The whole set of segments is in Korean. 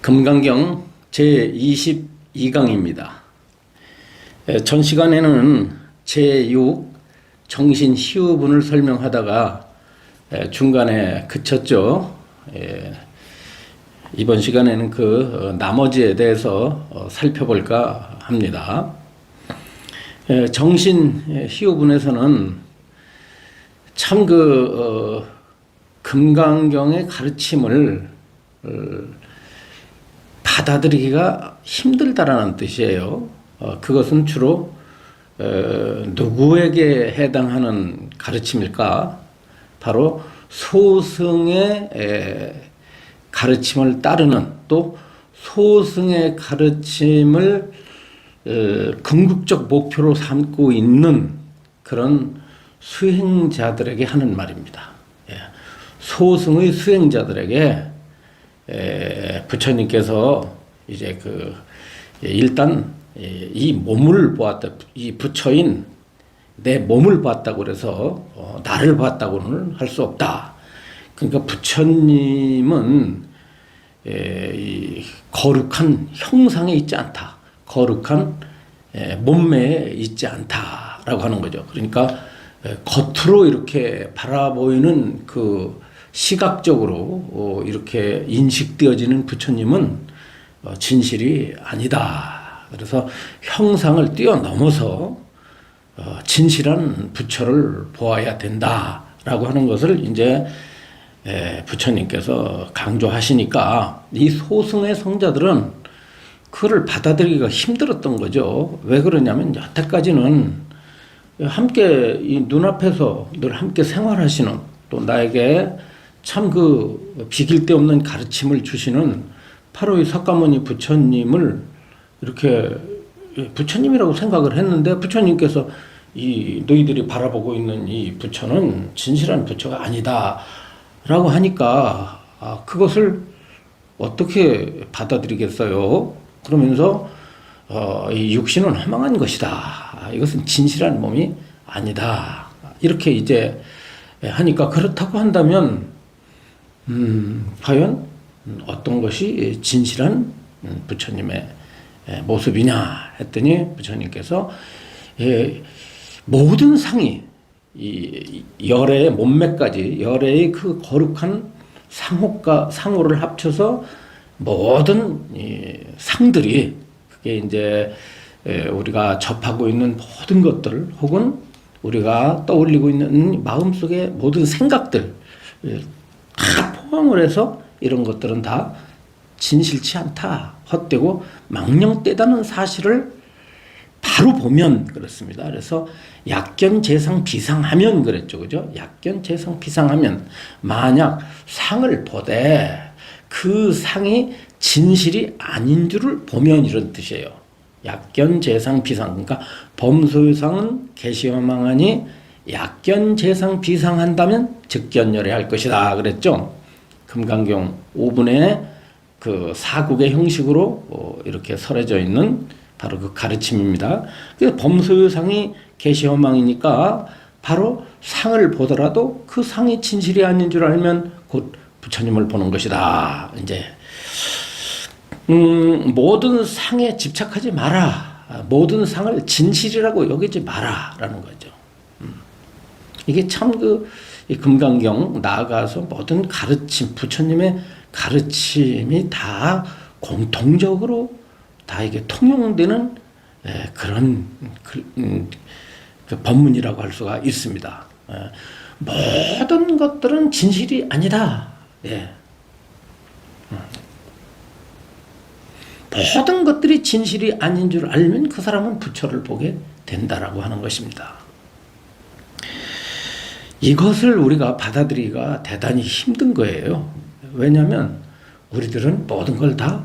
금강경 제22강입니다. 전 시간에는 제6 정신희우분을 설명하다가 중간에 그쳤죠. 이번 시간에는 그 나머지에 대해서 살펴볼까 합니다. 정신희우분에서는 참 금강경의 가르침을 받아들이기가 힘들다라는 뜻이에요. 그것은 주로 누구에게 해당하는 가르침일까? 바로 소승의 가르침을 따르는, 또 소승의 가르침을 궁극적 목표로 삼고 있는 그런 수행자들에게 하는 말입니다. 소승의 수행자들에게 부처님께서 이제 일단 이 몸을 보았다, 이 부처인 내 몸을 봤다고 그래서 나를 봤다고는 할 수 없다. 그러니까 부처님은 이 거룩한 형상에 있지 않다. 거룩한 몸매에 있지 않다라고 하는 거죠. 그러니까 겉으로 이렇게 바라보이는 시각적으로 이렇게 인식되어지는 부처님은 진실이 아니다. 그래서 형상을 뛰어넘어서 진실한 부처를 보아야 된다라고 하는 것을 이제 부처님께서 강조하시니까 이 소승의 성자들은 그를 받아들이기가 힘들었던 거죠. 왜 그러냐면 여태까지는 함께 이 눈앞에서 늘 함께 생활하시는, 또 나에게 참 비길 데 없는 가르침을 주시는 바로 이 석가모니 부처님을 이렇게 부처님이라고 생각을 했는데, 부처님께서 이 너희들이 바라보고 있는 이 부처는 진실한 부처가 아니다라고 하니까 그것을 어떻게 받아들이겠어요? 그러면서 이 육신은 허망한 것이다. 이것은 진실한 몸이 아니다. 이렇게 이제 하니까, 그렇다고 한다면 과연 어떤 것이 진실한 부처님의 모습이냐 했더니, 부처님께서 모든 상이, 이 열의 몸매까지, 열의 그 거룩한 상호를 합쳐서 모든 이 상들이, 그게 이제 우리가 접하고 있는 모든 것들, 혹은 우리가 떠올리고 있는 마음속의 모든 생각들 다 포함을 해서 이런 것들은 다 진실치 않다, 헛되고 망령되다는 사실을 바로 보면 그렇습니다. 그래서 약견재상비상하면 그랬죠. 그죠? 약견재상비상하면, 만약 상을 보되 그 상이 진실이 아닌 줄을 보면, 이런 뜻이에요. 약견재상비상. 그러니까 범소유상은 개시허망하니 약견재상비상한다면 즉견열애할 것이다 그랬죠. 금강경 5분의 사국의 형식으로 이렇게 설해져 있는 바로 그 가르침입니다. 그래서 범소유상이 개시허망이니까 바로 상을 보더라도 그 상이 진실이 아닌 줄 알면 곧 부처님을 보는 것이다. 이제 모든 상에 집착하지 마라. 모든 상을 진실이라고 여기지 마라라는 거죠. 이게 참 이 금강경 나아가서 모든 가르침, 부처님의 가르침이 다 공통적으로 다 이게 통용되는 그런 법문이라고 할 수가 있습니다. 모든 것들은 진실이 아니다. 모든 것들이 진실이 아닌 줄 알면 그 사람은 부처를 보게 된다라고 하는 것입니다. 이것을 우리가 받아들이기가 대단히 힘든 거예요. 왜냐하면 우리들은 모든 걸 다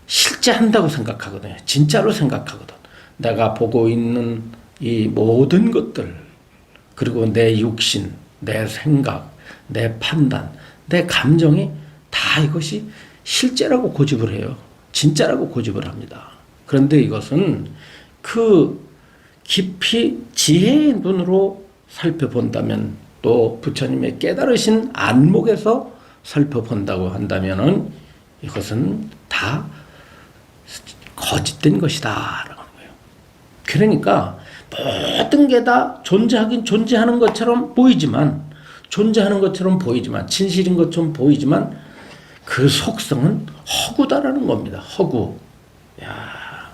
실제 한다고 생각하거든요. 진짜로 생각하거든. 내가 보고 있는 이 모든 것들, 그리고 내 육신, 내 생각, 내 판단, 내 감정이 다 이것이 실제라고 고집을 해요. 진짜라고 고집을 합니다. 그런데 이것은 깊이 지혜의 눈으로 살펴본다면, 또 부처님의 깨달으신 안목에서 살펴본다고 한다면은 이것은 다 거짓된 것이다 라고 하는 거예요. 그러니까 모든 게 다 존재하긴 존재하는 것처럼 보이지만, 진실인 것처럼 보이지만 그 속성은 허구다라는 겁니다. 허구. 야,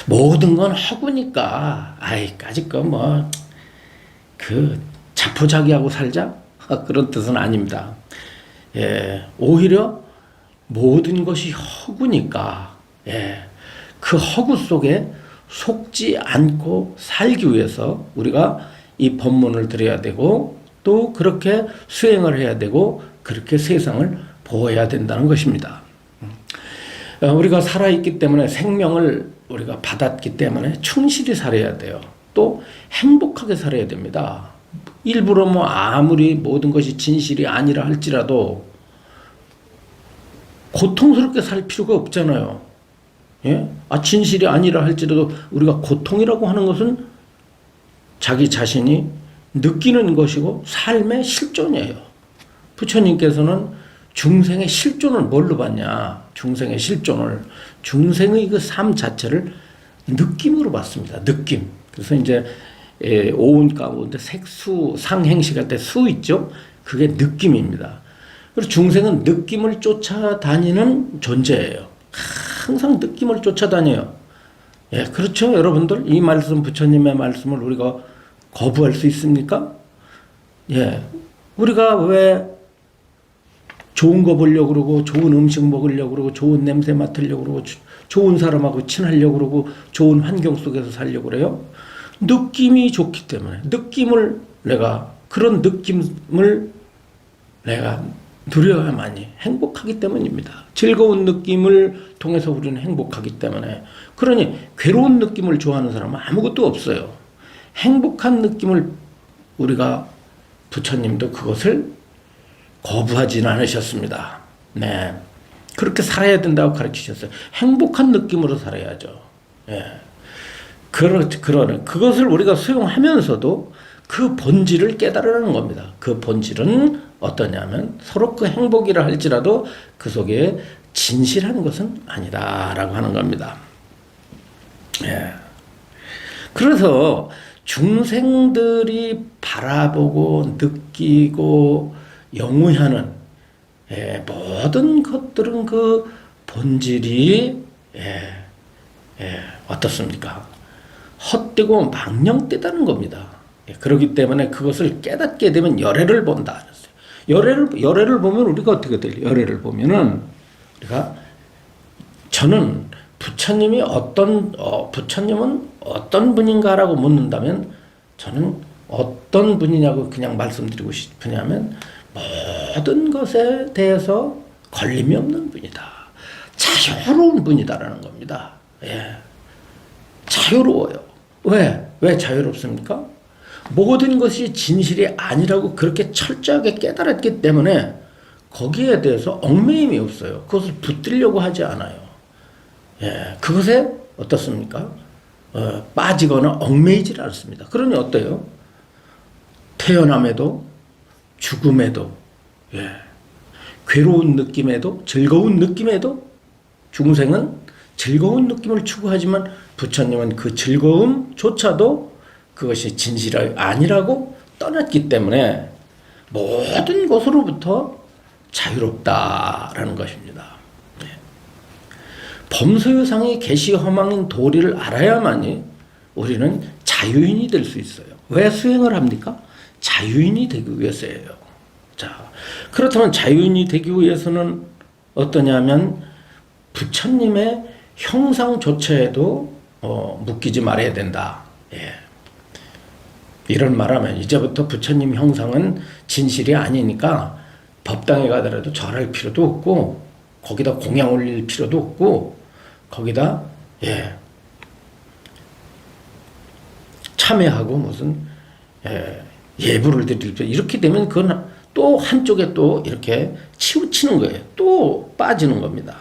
모든 건 허구니까 아직 그 자포자기하고 살자 그런 뜻은 아닙니다. 오히려 모든 것이 허구니까 그 허구 속에 속지 않고 살기 위해서 우리가 이 법문을 들어야 되고, 또 그렇게 수행을 해야 되고, 그렇게 세상을 보호해야 된다는 것입니다. 우리가 살아있기 때문에, 생명을 우리가 받았기 때문에 충실히 살아야 돼요. 또 행복하게 살아야 됩니다. 일부러 아무리 모든 것이 진실이 아니라 할지라도 고통스럽게 살 필요가 없잖아요. 진실이 아니라 할지라도 우리가 고통이라고 하는 것은 자기 자신이 느끼는 것이고 삶의 실존이에요. 부처님께서는 중생의 실존을 뭘로 봤냐? 중생의 그 삶 자체를 느낌으로 봤습니다. 느낌. 그래서 이제 오운 가운데 색수 상행시 할 때 수 있죠? 그게 느낌입니다. 그리고 중생은 느낌을 쫓아다니는 존재예요. 항상 느낌을 쫓아다녀요. 그렇죠, 여러분들? 이 말씀, 부처님의 말씀을 우리가 거부할 수 있습니까? 우리가 왜 좋은 거 보려고 그러고, 좋은 음식 먹으려고 그러고, 좋은 냄새 맡으려고 그러고, 좋은 사람하고 친하려고 그러고, 좋은 환경 속에서 살려고 그래요? 느낌이 좋기 때문에, 그런 느낌을 내가 누려야만이 행복하기 때문입니다. 즐거운 느낌을 통해서 우리는 행복하기 때문에. 그러니 괴로운 느낌을 좋아하는 사람은 아무것도 없어요. 행복한 느낌을 우리가, 부처님도 그것을 거부하지는 않으셨습니다. 그렇게 살아야 된다고 가르치셨어요. 행복한 느낌으로 살아야죠. 그것을 우리가 수용하면서도 그 본질을 깨달으라는 겁니다. 그 본질은 어떠냐면, 서로 그 행복이라 할지라도 그 속에 진실한 것은 아니다라고 하는 겁니다. 그래서 중생들이 바라보고 느끼고 영위하는 모든 것들은 그 본질이 어떻습니까? 헛되고 망령되다는 겁니다. 그렇기 때문에 그것을 깨닫게 되면 열애를 본다. 열애를 보면 우리가 어떻게 돼요? 열애를 보면은 저는 부처님은 어떤 분인가라고 묻는다면, 저는 어떤 분이냐고 그냥 말씀드리고 싶으냐면, 모든 것에 대해서 걸림이 없는 분이다. 자유로운 분이다라는 겁니다. 자유로워요. 왜 자유롭습니까? 모든 것이 진실이 아니라고 그렇게 철저하게 깨달았기 때문에 거기에 대해서 얽매임이 없어요. 그것을 붙들려고 하지 않아요. 그것에 어떻습니까? 빠지거나 얽매이질 않습니다. 그러니 어때요? 태어남에도, 죽음에도, 괴로운 느낌에도, 즐거운 느낌에도, 중생은 즐거운 느낌을 추구하지만 부처님은 그 즐거움조차도 그것이 진실이 아니라고 떠났기 때문에 모든 것으로부터 자유롭다라는 것입니다. 범소유상의 계시허망인 도리를 알아야만이 우리는 자유인이 될 수 있어요. 왜 수행을 합니까? 자유인이 되기 위해서예요. 그렇다면 자유인이 되기 위해서는 어떠냐면, 부처님의 형상조차에도 묶이지 말아야 된다. 이런 말하면, 이제부터 부처님 형상은 진실이 아니니까 법당에 가더라도 절할 필요도 없고, 거기다 공양 올릴 필요도 없고, 거기다 참여하고 무슨 예불을 드릴 필요, 이렇게 되면 그건 또 한쪽에 또 이렇게 치우치는 거예요. 또 빠지는 겁니다.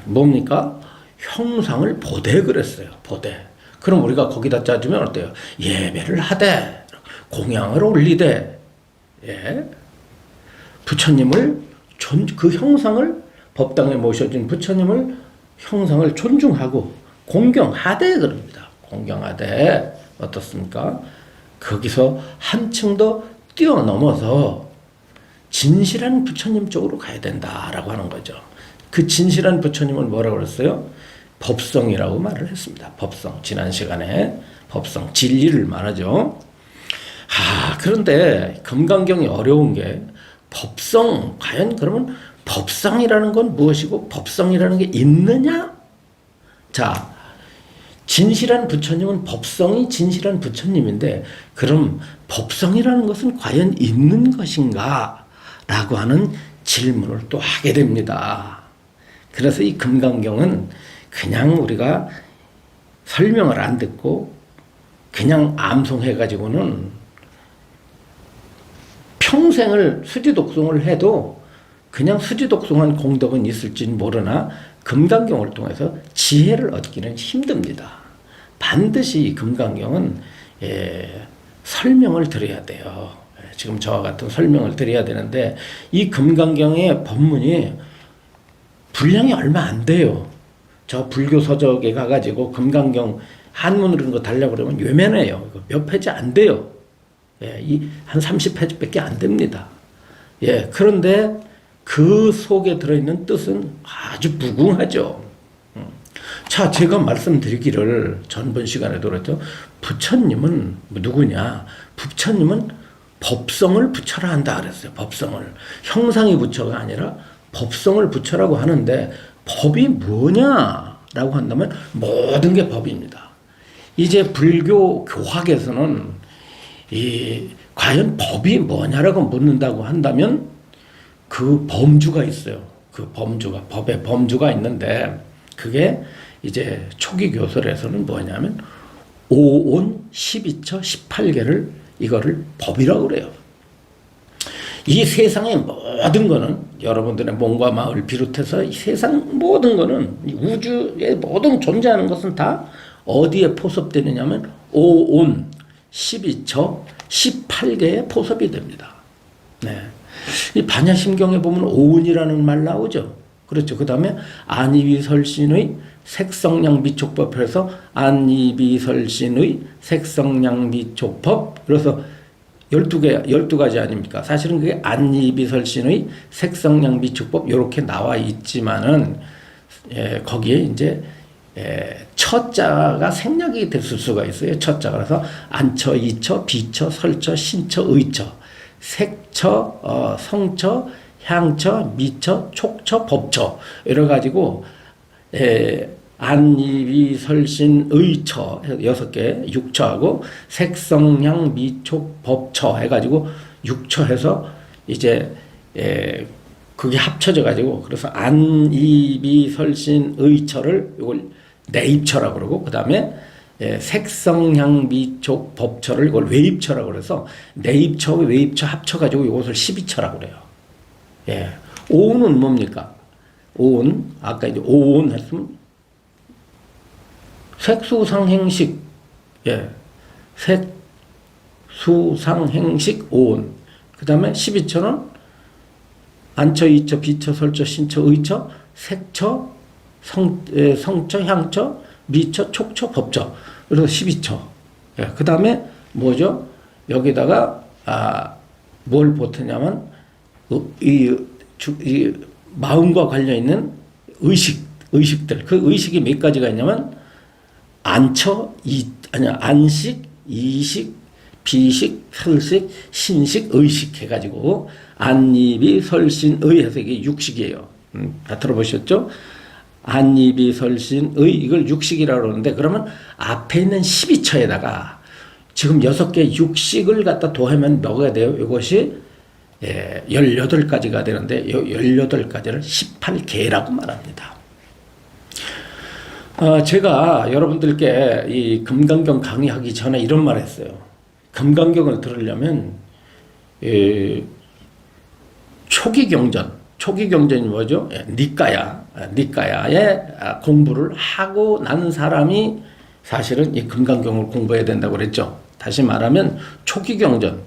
뭡니까? 형상을 보되 그랬어요. 보되. 그럼 우리가 거기다 짜주면 어때요? 예배를 하되, 공양을 올리되, 부처님을 그 형상을 법당에 모셔진 부처님을 형상을 존중하고 공경하되 그럽니다. 공경하되 어떻습니까? 거기서 한층 더 뛰어넘어서 진실한 부처님 쪽으로 가야 된다라고 하는 거죠. 그 진실한 부처님은 뭐라고 그랬어요? 법성이라고 말을 했습니다. 법성. 지난 시간에 법성, 진리를 말하죠. 그런데 금강경이 어려운 게 법성, 과연 그러면 법성이라는 건 무엇이고 법성이라는 게 있느냐? 자, 진실한 부처님은 법성이 진실한 부처님인데 그럼 법성이라는 것은 과연 있는 것인가? 라고 하는 질문을 또 하게 됩니다. 그래서 이 금강경은 그냥 우리가 설명을 안 듣고 그냥 암송해가지고는 평생을 수지독송을 해도 그냥 수지독송한 공덕은 있을지는 모르나 금강경을 통해서 지혜를 얻기는 힘듭니다. 반드시 이 금강경은 설명을 드려야 돼요. 지금 저와 같은 설명을 드려야 되는데 이 금강경의 법문이 분량이 얼마 안 돼요. 저 불교 서적에 가가지고 금강경 한문으로 이런 거 달라고 그러면 외면해요. 몇 페이지 안 돼요. 한 30페이지밖에 안 됩니다. 그런데 그 속에 들어있는 뜻은 아주 무궁하죠. 자, 제가 말씀드리기를 전번 시간에도 그랬죠. 부처님은 누구냐? 부처님은 법성을 부처라 한다 그랬어요. 법성을. 형상이 부처가 아니라 법성을 부처라고 하는데 법이 뭐냐라고 한다면 모든 게 법입니다. 이제 불교 교학에서는 과연 법이 뭐냐라고 묻는다고 한다면 그 범주가 있어요. 그 범주가, 법의 범주가 있는데 그게 이제 초기 교설에서는 뭐냐면 5온 12처 18개를 이거를 법이라고 그래요. 이 세상의 모든 거는 여러분들의 몸과 마음을 비롯해서 이 세상 모든 거는 우주의 모든 존재하는 것은 다 어디에 포섭되느냐면 5온 12처 18개의 포섭이 됩니다. 이 반야심경에 보면 오온이라는 말 나오죠. 그렇죠. 그 다음에 안이비설신의 색성량미촉법에서 안이비설신의 색성량미촉법. 그래서 12가지 아닙니까? 사실은 그게 안이비설신의 색성량미촉법 이렇게 나와 있지만은 거기에 이제 처자가 생략이 됐을 수가 있어요. 처자가. 그래서 안처, 이처, 비처, 설처, 신처, 의처, 색처, 성처, 향처, 미처, 촉처, 법처 이래 가지고 안이비 설신 의처 6개 6처하고 색성향 미촉 법처 해가지고 6처 해서 이제 그게 합쳐져 가지고 그래서 안이비 설신 의처를 이걸 내입처라고 그러고 그 다음에 색성향 미촉 법처를 이걸 외입처라고 그래서 내입처 외입처 합쳐가지고 이것을 12처라고 그래요. 오온은 뭡니까? 오온 아까 이제 오온 했으면 색수상행식 색수상행식 오온 그 다음에 12처는 안처 이처 비처 설처 신처 의처 색처 성처 향처 미처 촉처 법처 그래서 12처 그 다음에 뭐죠? 여기다가 뭘 보태냐면 이 마음과 관련 있는 의식들 그 의식이 몇 가지가 있냐면 안처 안식 이식 비식 설식 신식 의식 해가지고 안이비 설신의 해서 이게 육식이에요. 다 들어보셨죠? 안이비 설신의 이걸 육식이라고 그러는데 그러면 앞에 있는 12처에다가 지금 6개 육식을 갖다 더하면 뭐가 돼요? 이것이 18가지가 되는데 이 18가지를 18개라고 말합니다. 제가 여러분들께 이 금강경 강의하기 전에 이런 말 했어요. 금강경을 들으려면 초기 경전이 뭐죠? 니까야의 공부를 하고 난 사람이 사실은 이 금강경을 공부해야 된다고 그랬죠. 다시 말하면 초기 경전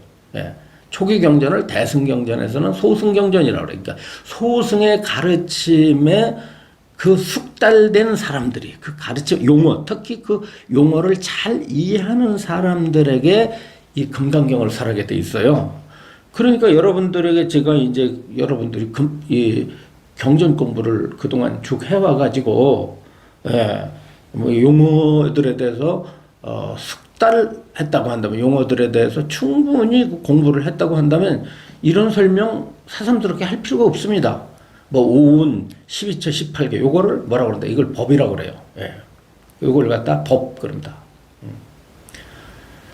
초기 경전을 대승경전에서는 소승경전이라고 그래요. 그러니까 소승의 가르침에 그 숙달된 사람들이 그 가르침 용어, 특히 그 용어를 잘 이해하는 사람들에게 이 금강경을 설하게 돼 있어요. 그러니까 여러분들에게 제가 이제 여러분들이 이 경전 공부를 그동안 쭉 해와가지고, 예, 뭐 용어들에 대해서 숙달했다고 한다면, 용어들에 대해서 충분히 공부를 했다고 한다면 이런 설명 새삼스럽게 할 필요가 없습니다. 뭐 오운, 12처, 18개 요거를 뭐라고 그런다? 이걸 법이라고 그래요. 예. 요걸 갖다 법 그럽니다.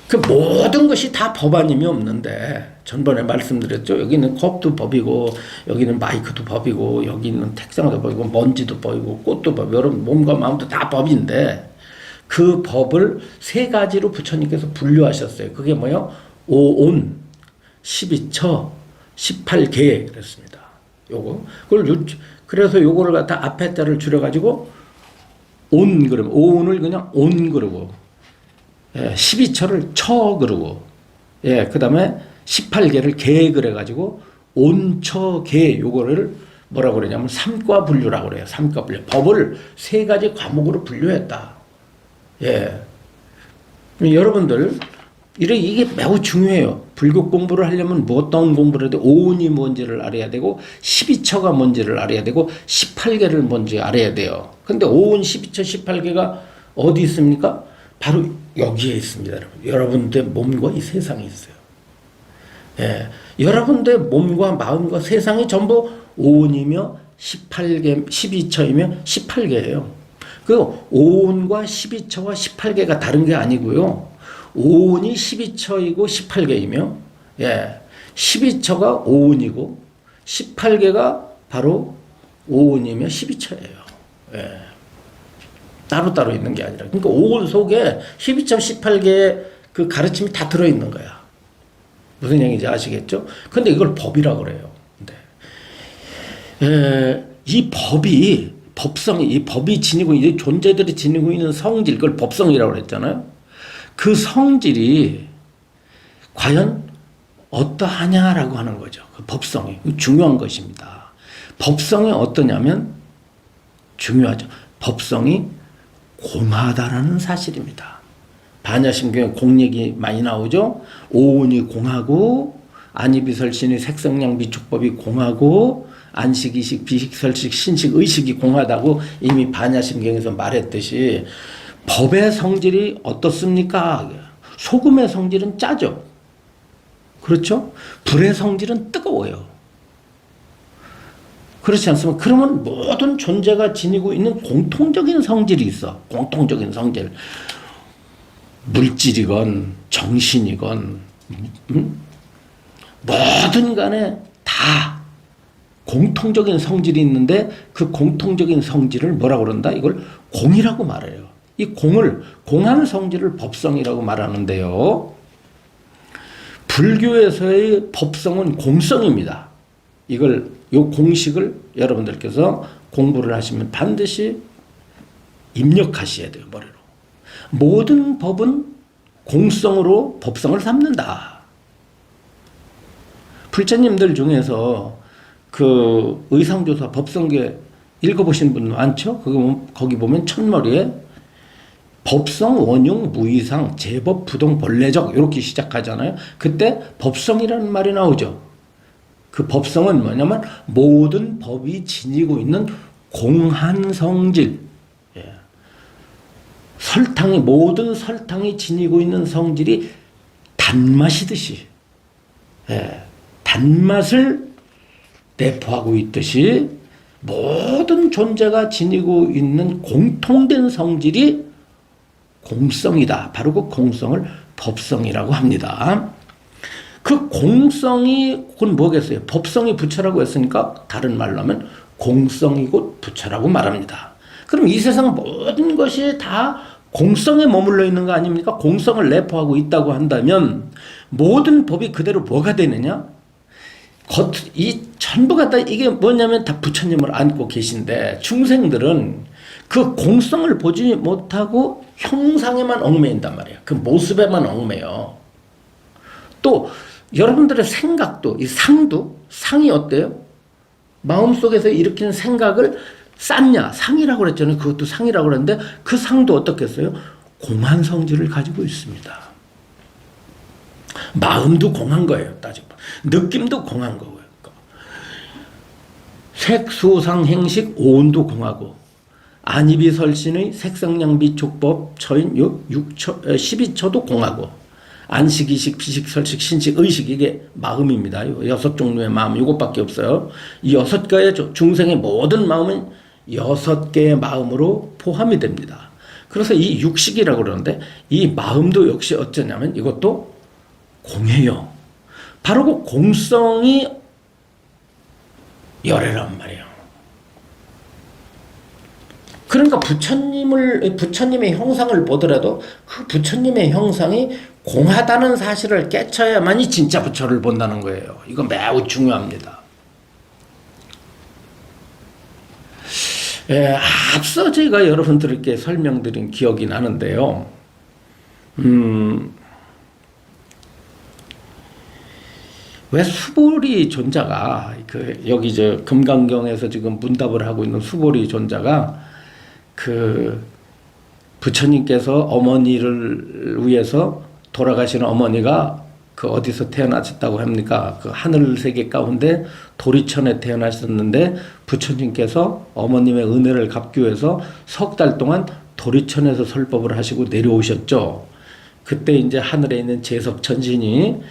그 모든 것이 다 법 아님이 없는데, 전번에 말씀드렸죠. 여기는 컵도 법이고, 여기는 마이크도 법이고, 여기 있는 책상도 법이고, 먼지도 법이고, 꽃도 법이고, 여러분 몸과 마음도 다 법인데, 그 법을 세 가지로 부처님께서 분류하셨어요. 그게 뭐요? 오온, 12처, 18개 그랬습니다. 요거. 그래서 요거를 갖다 앞에 자를 줄여가지고, 온 그러면, 오온을 그냥 온 그러고, 예, 12처를 처 그러고, 예, 그 다음에 18개를 개 그래가지고, 온처개 요거를 뭐라고 그러냐면 삼과 분류라고 그래요. 삼과 분류. 법을 세 가지 과목으로 분류했다. 예. 여러분들, 이게 매우 중요해요. 불교 공부를 하려면 어떤 공부를 해도 오운이 뭔지를 알아야 되고, 12처가 뭔지를 알아야 되고, 18개를 뭔지 알아야 돼요. 근데 오운, 12처, 18개가 어디 있습니까? 바로 여기에 있습니다, 여러분. 여러분들 몸과 이 세상에 있어요. 예. 여러분들 몸과 마음과 세상이 전부 오운이며 18개, 12처이며 18개예요. 그 오운과 12처와 18개가 다른 게 아니고요. 오운이 12처이고 18개이며, 예. 12처가 오운이고 18개가 바로 오운이며 12처예요. 예. 따로따로 있는 게 아니라. 그러니까 오운 속에 12.18개의 그 가르침이 다 들어있는 거야. 무슨 얘기인지 아시겠죠? 근데 이걸 법이라고 그래요. 이 법이, 법성이, 이 법이 지니고, 이 존재들이 지니고 있는 성질, 그걸 법성이라고 그랬잖아요. 그 성질이 과연 어떠하냐라고 하는 거죠. 그 법성이. 중요한 것입니다. 법성이 어떠냐면 중요하죠. 법성이 공하다라는 사실입니다. 반야심경에 공 얘기 많이 나오죠. 오운이 공하고, 안이비설신이 색성량 비축법이 공하고, 안식이식 비식설식 신식 의식이 공하다고 이미 반야심경에서 말했듯이, 법의 성질이 어떻습니까? 소금의 성질은 짜죠. 그렇죠? 불의 성질은 뜨거워요. 그렇지 않습니까? 그러면 모든 존재가 지니고 있는 공통적인 성질이 있어. 공통적인 성질. 물질이건 정신이건 뭐든 간에 다 공통적인 성질이 있는데, 그 공통적인 성질을 뭐라고 그런다? 이걸 공이라고 말해요. 이 공하는 성질을 법성이라고 말하는데요. 불교에서의 법성은 공성입니다. 요 공식을 여러분들께서 공부를 하시면 반드시 입력하셔야 돼요, 머리로. 모든 법은 공성으로 법성을 삼는다. 불자님들 중에서 그 의상조사 법성계 읽어보신 분 많죠? 거기 보면 첫머리에 법성, 원흉, 무이상, 제법, 부동, 본래적 이렇게 시작하잖아요. 그때 법성이라는 말이 나오죠. 그 법성은 뭐냐면 모든 법이 지니고 있는 공한 성질. 예. 모든 설탕이 지니고 있는 성질이 단맛이듯이, 예. 단맛을 내포하고 있듯이 모든 존재가 지니고 있는 공통된 성질이 공성이다. 바로 그 공성을 법성이라고 합니다. 그 공성이 곧 뭐겠어요? 법성이 부처라고 했으니까 다른 말로 하면 공성이 곧 부처라고 말합니다. 그럼 이 세상 모든 것이 다 공성에 머물러 있는 거 아닙니까? 공성을 내포하고 있다고 한다면 모든 법이 그대로 뭐가 되느냐? 이 전부가 다 이게 뭐냐면 다 부처님을 안고 계신데, 중생들은 그 공성을 보지 못하고 형상에만 얽매인단 말이에요. 그 모습에만 얽매요. 또 여러분들의 생각도, 이 상이 어때요? 마음속에서 일으키는 생각을 쌌냐? 상이라고 그랬잖아요. 그것도 상이라고 그랬는데 그 상도 어떻겠어요? 공한 성질을 가지고 있습니다. 마음도 공한 거예요. 따지고 느낌도 공한 거고요. 색수상 행식 오온도 공하고 안이비설신의 색성량비 촉법 처인 12처도 공하고 안식이식 비식설식 신식 의식 이게 마음입니다. 6종류의 마음 이것밖에 없어요. 이 6개의 중생의 모든 마음은 6개의 마음으로 포함이 됩니다. 그래서 이 육식이라고 그러는데 이 마음도 역시 어쩌냐면 이것도 공해요. 바로 그 공성이 열애란 말이에요. 그러니까 부처님의 형상을 보더라도 그 부처님의 형상이 공하다는 사실을 깨쳐야만이 진짜 부처를 본다는 거예요. 이거 매우 중요합니다. 앞서 제가 여러분들께 설명드린 기억이 나는데요. 왜 수보리 존자가 여기 금강경에서 지금 문답을 하고 있는 수보리 존자가 부처님께서 어머니를 위해서 돌아가시는 어머니가 어디서 태어나셨다고 합니까? 하늘 세계 가운데 도리천에 태어나셨는데 부처님께서 어머님의 은혜를 갚기 위해서 석 달 동안 도리천에서 설법을 하시고 내려오셨죠. 그때 이제 하늘에 있는 제석천신이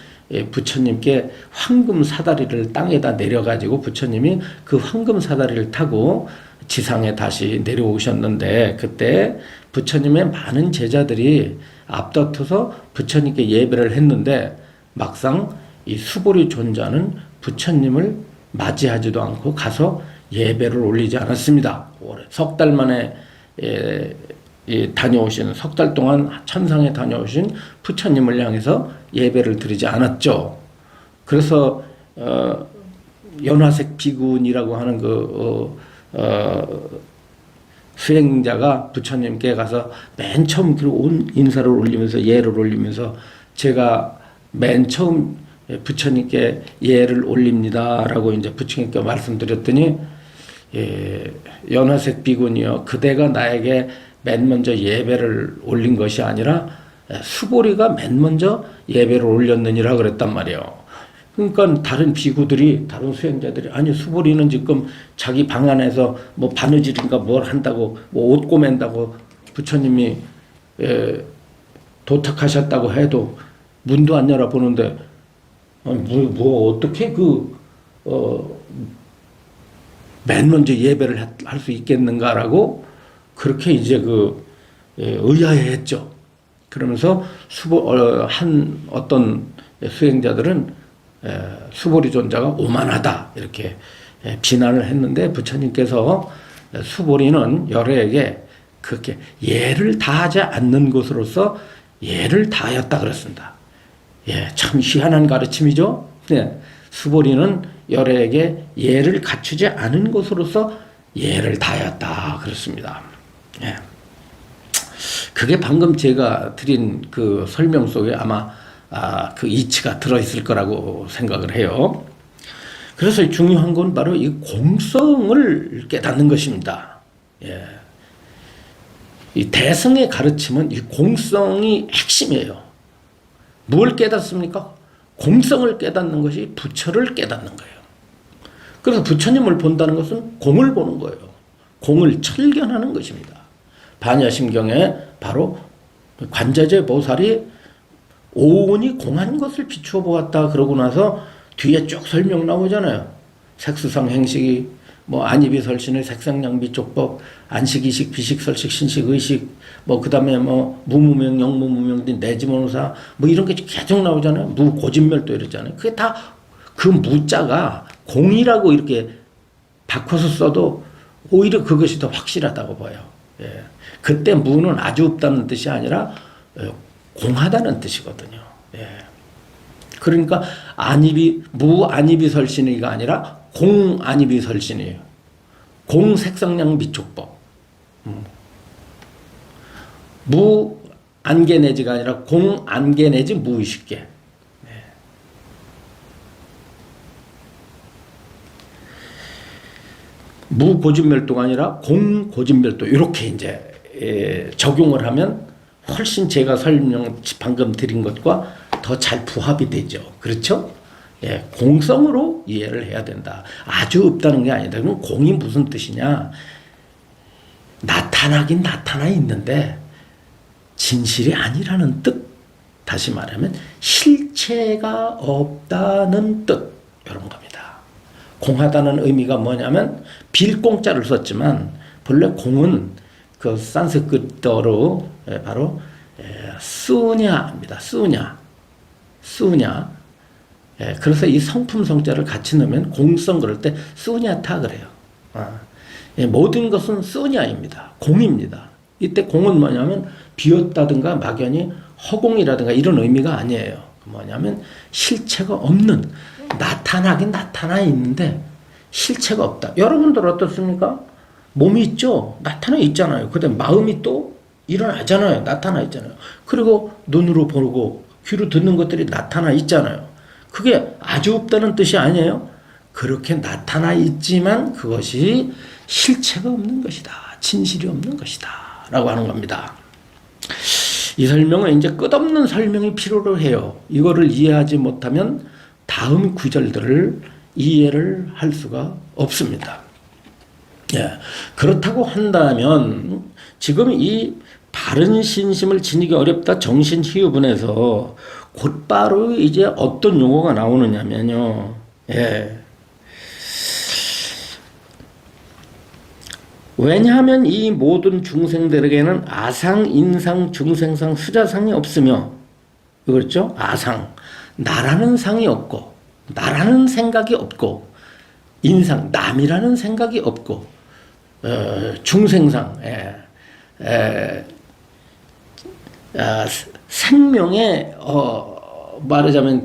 부처님께 황금 사다리를 땅에다 내려가지고 부처님이 그 황금 사다리를 타고 지상에 다시 내려오셨는데 그때 부처님의 많은 제자들이 앞다퉈서 부처님께 예배를 했는데 막상 이 수보리 존자는 부처님을 맞이하지도 않고 가서 예배를 올리지 않았습니다. 석 달 만에 다녀오신 석 달 동안 천상에 다녀오신 부처님을 향해서 예배를 드리지 않았죠. 그래서 연화색 비군이라고 하는 수행자가 부처님께 가서 맨 처음 온 인사를 올리면서 예를 올리면서 제가 맨 처음 부처님께 예를 올립니다라고 이제 부처님께 말씀드렸더니 연화색 비군이요 그대가 나에게 맨 먼저 예배를 올린 것이 아니라 수보리가 맨 먼저 예배를 올렸느니라 그랬단 말이에요. 그러니까 다른 비구들이 다른 수행자들이 아니 수보리는 지금 자기 방 안에서 뭐 바느질인가 뭘 한다고 뭐 옷 꼬맨다고 부처님이 도착하셨다고 해도 문도 안 열어보는데 뭐 어떻게 맨 먼저 예배를 할 수 있겠는가라고 그렇게 이제 의아해했죠. 그러면서 어떤 수행자들은 수보리 존자가 오만하다 이렇게 비난을 했는데 부처님께서 수보리는 열애에게 그렇게 예를 다하지 않는 것으로서 예를 다하였다 그랬습니다. 참 희한한 가르침이죠. 수보리는 열애에게 예를 갖추지 않은 것으로서 예를 다하였다 그랬습니다. 그게 방금 제가 드린 그 설명 속에 아마 그 이치가 들어있을 거라고 생각을 해요. 그래서 중요한 건 바로 이 공성을 깨닫는 것입니다. 이 대승의 가르침은 이 공성이 핵심이에요. 뭘 깨닫습니까? 공성을 깨닫는 것이 부처를 깨닫는 거예요. 그래서 부처님을 본다는 것은 공을 보는 거예요. 공을 철견하는 것입니다. 반야심경에 바로 관자재 보살이 오온이 공한 것을 비추어 보았다 그러고 나서 뒤에 쭉 설명 나오잖아요. 색수상 행식이 뭐 안이비설신의 색상량비 촉법 안식이식 비식설식 신식의식 뭐 그다음에 뭐 무무명 영무무명 내지모노사 뭐 이런 게 계속 나오잖아요. 무고진멸도 이러잖아요. 그게 다 그 무자가 공이라고 이렇게 바꿔서 써도 오히려 그것이 더 확실하다고 봐요. 그때 무는 아주 없다는 뜻이 아니라 공하다는 뜻이거든요. 그러니까 무안이비설신이가 아니라 공안이비설신이에요. 공색상량 비촉법. 무안개 내지가 아니라 공안개 내지 무의식계. 무고진멸도가 아니라 공고진멸도 이렇게 이제 적용을 하면 훨씬 제가 방금 드린 것과 더 잘 부합이 되죠. 그렇죠? 예, 공성으로 이해를 해야 된다. 아주 없다는 게 아니다. 그럼 공이 무슨 뜻이냐? 나타나긴 나타나 있는데 진실이 아니라는 뜻. 다시 말하면 실체가 없다는 뜻. 이런 겁니다. 공하다는 의미가 뭐냐면 빌공자를 썼지만 본래 공은 그 산스크리트어로 바로 수냐입니다. 수냐. 그래서 이 성품 성자를 같이 넣으면 공성 그럴 때 수냐타 그래요. 모든 것은 수냐입니다. 공입니다. 이때 공은 뭐냐면 비었다든가 막연히 허공이라든가 이런 의미가 아니에요. 뭐냐면 실체가 없는, 나타나긴 나타나 있는데 실체가 없다. 여러분들 어떻습니까? 몸이 있죠? 나타나 있잖아요. 그다음 마음이 또 일어나잖아요. 나타나 있잖아요. 그리고 눈으로 보고 귀로 듣는 것들이 나타나 있잖아요. 그게 아주 없다는 뜻이 아니에요. 그렇게 나타나 있지만 그것이 실체가 없는 것이다. 진실이 없는 것이다. 라고 하는 겁니다. 이 설명은 이제 끝없는 설명이 필요로 해요. 이거를 이해하지 못하면 다음 구절들을 이해를 할 수가 없습니다. 예. 그렇다고 한다면 지금 이 바른 신심을 지니기 어렵다 정신희유분에서 곧바로 이제 어떤 용어가 나오느냐면요. 예. 왜냐하면 이 모든 중생들에게는 아상, 인상, 중생상, 수자상이 없으며, 그렇죠? 아상, 나라는 상이 없고, 나라는 생각이 없고, 인상, 남이라는 생각이 없고, 중생상, 생명의 말하자면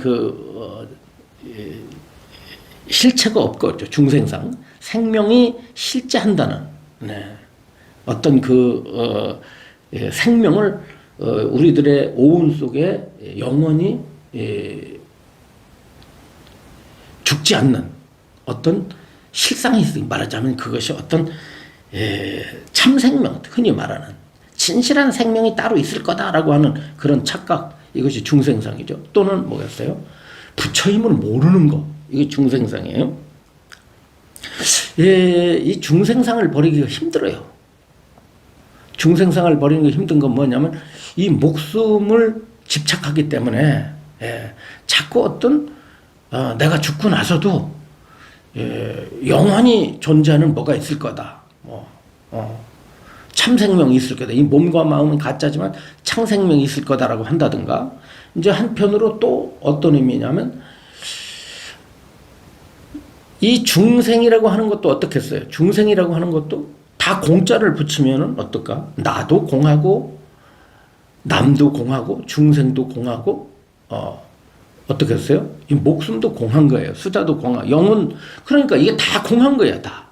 실체가 없고 중생상 생명이 실제한다는 어떤 생명을 우리들의 오은 속에 영원히 죽지 않는 어떤 실상이 있으니 말하자면 그것이 어떤 참생명, 흔히 말하는 진실한 생명이 따로 있을 거다라고 하는 그런 착각, 이것이 중생상이죠. 또는 뭐겠어요? 부처임을 모르는 거, 이게 중생상이에요. 이 중생상을 버리기가 힘들어요. 중생상을 버리는 게 힘든 건 뭐냐면 이 목숨을 집착하기 때문에 자꾸 어떤 내가 죽고 나서도 영원히 존재하는 뭐가 있을 거다. 참생명이 있을 거다. 이 몸과 마음은 가짜지만 참생명이 있을 거다라고 한다든가. 이제 한편으로 또 어떤 의미냐면 이 중생이라고 하는 것도 어떻겠어요? 중생이라고 하는 것도 다 공자를 붙이면은 어떨까? 나도 공하고 남도 공하고 중생도 공하고 어떻겠어요? 이 목숨도 공한 거예요. 수자도 공하, 영혼, 그러니까 이게 다 공한 거야, 다.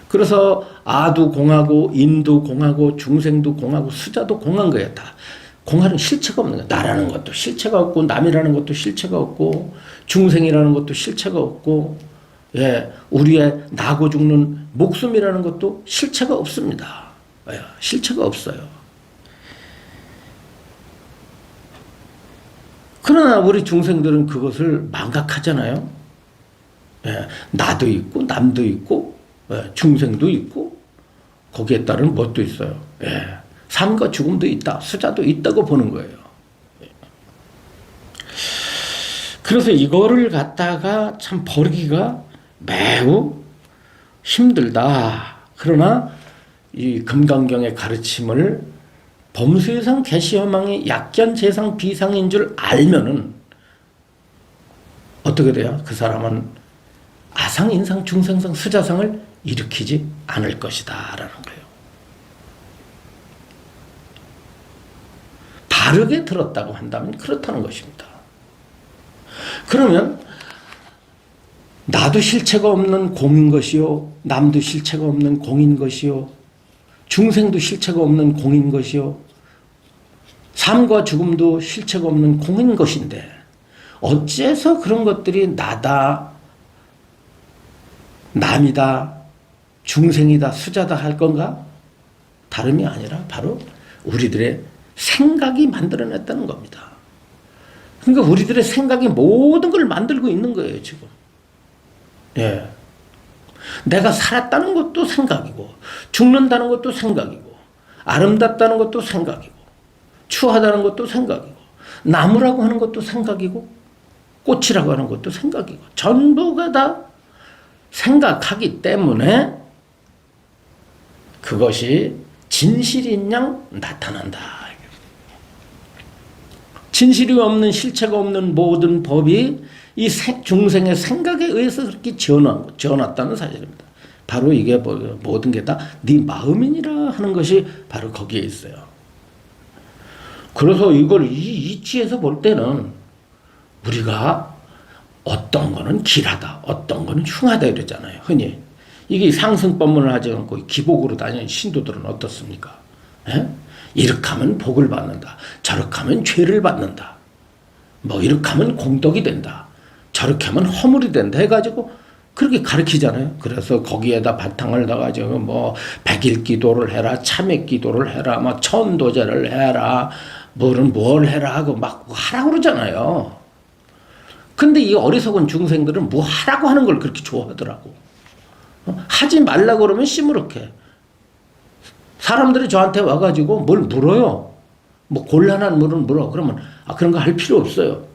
그래서 아도 공하고 인도 공하고 중생도 공하고 수자도 공한 거야, 다. 공하는 실체가 없는 거야. 나라는 것도 실체가 없고 남이라는 것도 실체가 없고 중생이라는 것도 실체가 없고 우리의 나고 죽는 목숨이라는 것도 실체가 없습니다. 실체가 없어요. 그러나 우리 중생들은 그것을 망각하잖아요. 나도 있고 남도 있고 중생도 있고 거기에 따른 뭣도 있어요. 삶과 죽음도 있다. 수자도 있다고 보는 거예요. 그래서 이거를 갖다가 참 버리기가 매우 힘들다. 그러나 이 금강경의 가르침을 범수유상 개시여망이 약견 재상 비상인 줄 알면은 어떻게 돼요? 그 사람은 아상, 인상, 중생상, 수자상을 일으키지 않을 것이다 라는 거예요. 바르게 들었다고 한다면 그렇다는 것입니다. 그러면 나도 실체가 없는 공인 것이요, 남도 실체가 없는 공인 것이요, 중생도 실체가 없는 공인 것이요, 삶과 죽음도 실체가 없는 공인 것인데 어째서 그런 것들이 나다, 남이다, 중생이다, 수자다 할 건가? 다름이 아니라 바로 우리들의 생각이 만들어냈다는 겁니다. 그러니까 우리들의 생각이 모든 걸 만들고 있는 거예요, 지금. 예. 내가 살았다는 것도 생각이고, 죽는다는 것도 생각이고, 아름답다는 것도 생각이고, 추하다는 것도 생각이고, 나무라고 하는 것도 생각이고, 꽃이라고 하는 것도 생각이고, 전부가 다 생각하기 때문에 그것이 진실인 양 나타난다. 진실이 없는, 실체가 없는 모든 법이 이 중생의 생각에 의해서 그렇게 지어놨다는 사실입니다. 바로 이게 모든 게 다 네 마음이니라 하는 것이 바로 거기에 있어요. 그래서 이걸 이 이치에서 볼 때는 우리가 어떤 거는 길하다, 어떤 거는 흉하다 이러잖아요. 흔히. 이게 상승법문을 하지 않고 기복으로 다니는 신도들은 어떻습니까? 예? 이렇게 하면 복을 받는다. 저렇게 하면 죄를 받는다. 뭐 이렇게 하면 공덕이 된다. 저렇게 하면 허물이 된다 해가지고 그렇게 가르치잖아요. 그래서 거기에다 바탕을 둬가지고 뭐 백일 기도를 해라, 참회 기도를 해라, 뭐 천도제를 해라, 뭘 해라 하고 막 하라고 그러잖아요. 근데 이 어리석은 중생들은 뭐 하라고 하는 걸 그렇게 좋아하더라고. 하지 말라고 그러면 시무룩해. 사람들이 저한테 와가지고 뭘 물어요. 뭐 곤란한 물을 물어. 그러면 그런 거 할 필요 없어요.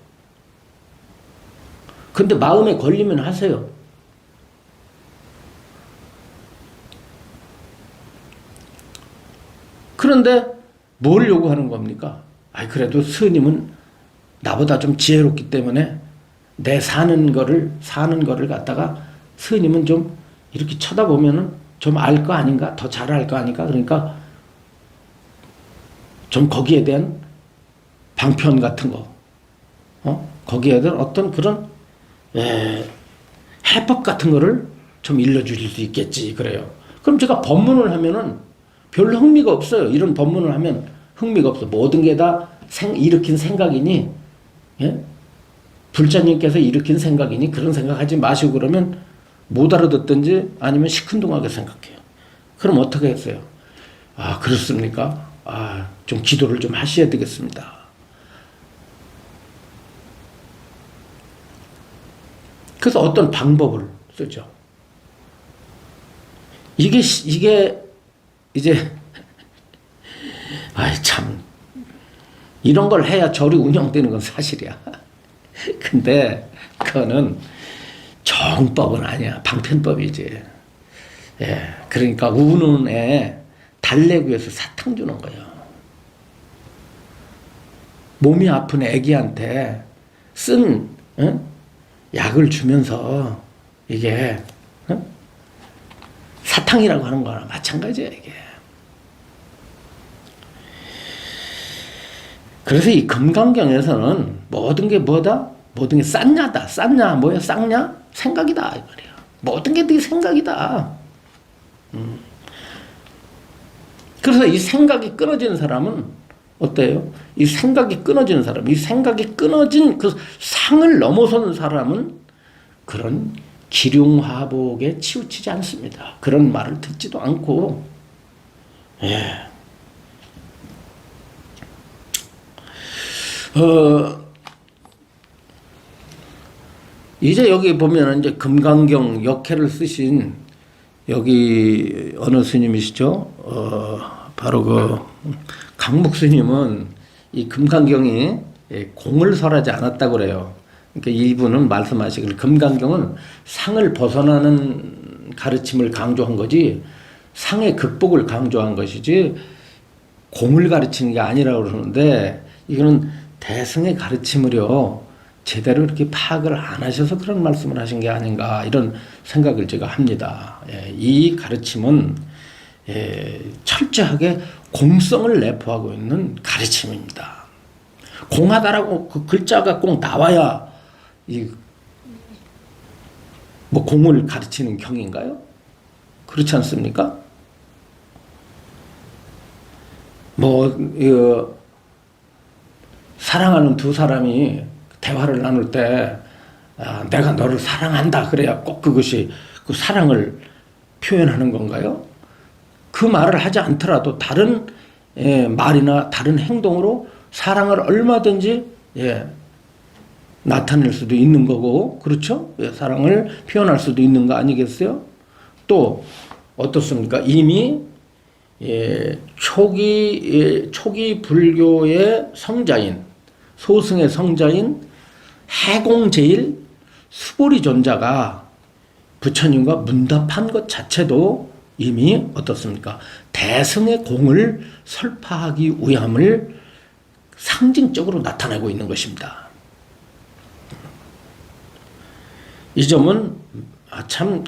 근데 마음에 걸리면 하세요. 그런데 뭘 요구하는 겁니까? 그래도 스님은 나보다 좀 지혜롭기 때문에 내 사는 거를 갖다가 스님은 좀 이렇게 쳐다보면은 좀 알 거 아닌가? 더 잘 알 거 아닌가? 그러니까 좀 거기에 대한 방편 같은 거, 거기에 대한 어떤 그런 해법 같은 거를 좀 일러주실 수 있겠지. 그래요. 그럼 제가 법문을 하면은 별로 흥미가 없어요. 이런 법문을 하면 흥미가 없어. 모든 게 다 일으킨 생각이니, 예? 불자님께서 일으킨 생각이니 그런 생각하지 마시고 그러면 못 알아듣든지 아니면 시큰둥하게 생각해요. 그럼 어떻게 했어요? 그렇습니까? 좀 기도를 좀 하셔야 되겠습니다. 그래서 어떤 방법을 쓰죠. 이게 이제 참 이런 걸 해야 절이 운영되는 건 사실이야. 근데 그거는 정법은 아니야. 방편법이지. 예, 그러니까 우는 애 달래기 위해서 사탕 주는 거예요. 몸이 아픈 애기한테 쓴 약을 주면서 이게 사탕이라고 하는 거랑 마찬가지야 이게. 그래서 이 금강경에서는 모든 게 뭐다? 모든 게 쌌냐다. 쌌냐 뭐야? 쌌냐? 생각이다 이 말이야. 모든 게 네 생각이다. 그래서 이 생각이 끊어진 사람은 어때요? 이 생각이 끊어진 사람, 이 생각이 끊어진 그 상을 넘어선 사람은 그런 기륭화복에 치우치지 않습니다. 그런 말을 듣지도 않고, 예. 이제 여기 보면 이제 금강경 역해를 쓰신 여기 어느 스님이시죠? 바로 그 강목 스님은 이 금강경이 공을 설하지 않았다고 그래요. 그러니까 이분은 말씀하시길 금강경은 상을 벗어나는 가르침을 강조한 거지 상의 극복을 강조한 것이지 공을 가르치는 게 아니라고 그러는데 이거는 대승의 가르침을요 제대로 이렇게 파악을 안 하셔서 그런 말씀을 하신 게 아닌가 이런 생각을 제가 합니다. 이 가르침은 철저하게 공성을 내포하고 있는 가르침입니다. 공하다라고 그 글자가 꼭 나와야 뭐 공을 가르치는 경인가요? 그렇지 않습니까? 사랑하는 두 사람이 대화를 나눌 때 내가 너를 사랑한다 그래야 꼭 그것이 그 사랑을 표현하는 건가요? 그 말을 하지 않더라도 다른 말이나 다른 행동으로 사랑을 얼마든지 나타낼 수도 있는 거고, 그렇죠? 사랑을 표현할 수도 있는 거 아니겠어요? 또 어떻습니까? 이미 초기 불교의 성자인, 소승의 성자인 해공제일 수보리존자가 부처님과 문답한 것 자체도 이미 어떻습니까? 대승의 공을 설파하기 위함을 상징적으로 나타내고 있는 것입니다. 이 점은 참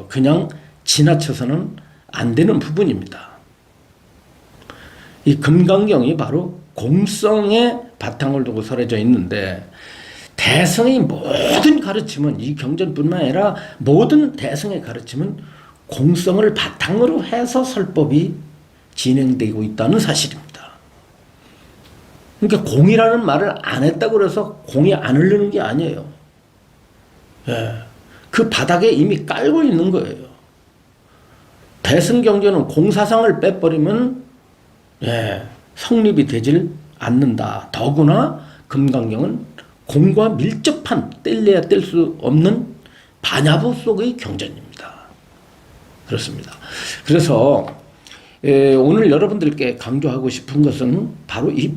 그냥 지나쳐서는 안 되는 부분입니다. 이 금강경이 바로 공성의 바탕을 두고 설해져 있는데, 대성의 모든 가르침은, 이 경전뿐만 아니라 모든 대성의 가르침은 공성을 바탕으로 해서 설법이 진행되고 있다는 사실입니다. 그러니까 공이라는 말을 안 했다고 해서 공이 안 흐르는 게 아니에요. 그 바닥에 이미 깔고 있는 거예요. 대승경전은 공사상을 빼버리면 성립이 되질 않는다. 더구나 금강경은 공과 밀접한, 뗄래야 뗄 수 없는 반야부 속의 경전입니다. 그렇습니다. 그래서 오늘 여러분들께 강조하고 싶은 것은 바로 이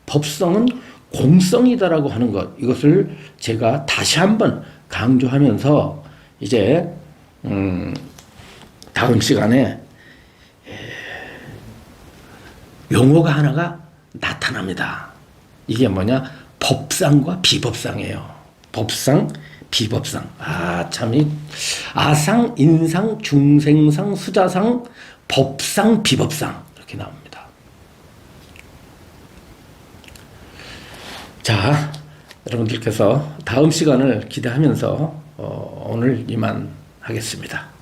법성은 공성이다라고 하는 것, 이것을 제가 다시 한번 강조하면서 이제 다음 시간에 용어가 하나가 나타납니다. 이게 뭐냐? 법상과 비법상이에요. 법상, 비법상. 참, 아상, 인상, 중생상, 수자상, 법상, 비법상. 이렇게 나옵니다. 자, 여러분들께서 다음 시간을 기대하면서 오늘 이만 하겠습니다.